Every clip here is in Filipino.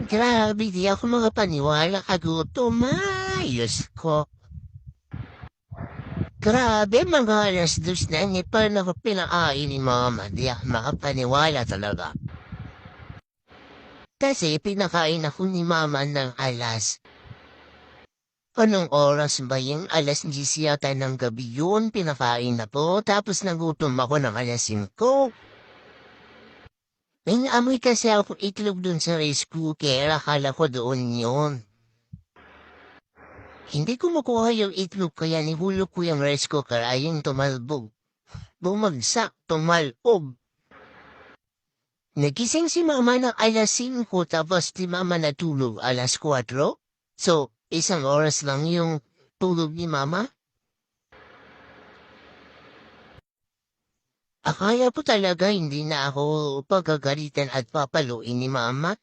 Grabe, di ako makapaniwala kagutom. Ayos ko. Grabe, mga alas 2 na hindi pa ako pinakain ni mama. Di ako makapaniwala talaga. Kasi pinakain ako ni mama ng anong oras ba yung 10:00 yata ng gabi yun? Pinakain na po. Tapos nagutom ako ng 5:00. May amoy kasi ako itlog dun sa rice cooker. Akala ko doon yun. Hindi ko makuha yung itlog kaya nihulog ko yung rice cooker ayun tumalbog. Bumagsak, tumalbog. Nagising si mama ng 5:00 tapos si mama natulog 4:00. So, isang oras lang yung tulog ni mama. Akala po talaga hindi na ako pagagalitan at papaluin ni mama.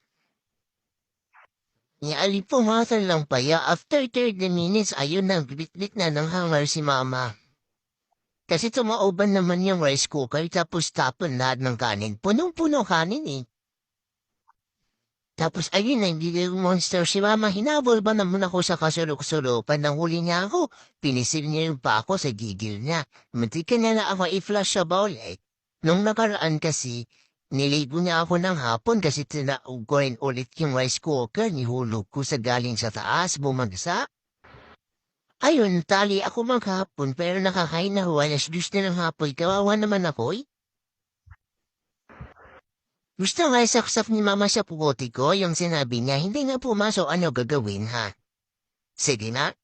Nialipungatan lang paya after 30 minutes ayun na bitbit na ng hangar si mama. Kasi tumauban naman yung rice cooker tapos tapon lahat ng kanin. Punong-puno kanin eh. Tapos ayun na, hindi yung monster si mama. Hinabol ba naman ako sa kasulok-sulupan nang huli niya ako. Pinisil niya yung pa ako sa gigil niya. Muntikan na lang ako i-flush sa bowl eh. Nung nakaraan kasi, niligo niya ako ng hapon kasi tinaog ko rin ulit yung rice cooker. Nihulog ko sa galing sa taas, bumagsak. Ayun, tali ako maghapon pero nakakain na ho, 2:00 na ng hapon. Kawawa naman ako eh. Gusto nga isaksak ni mama sa pukote ko yung sinabi niya, hindi nga pumasok ano gagawin ha. Sige na,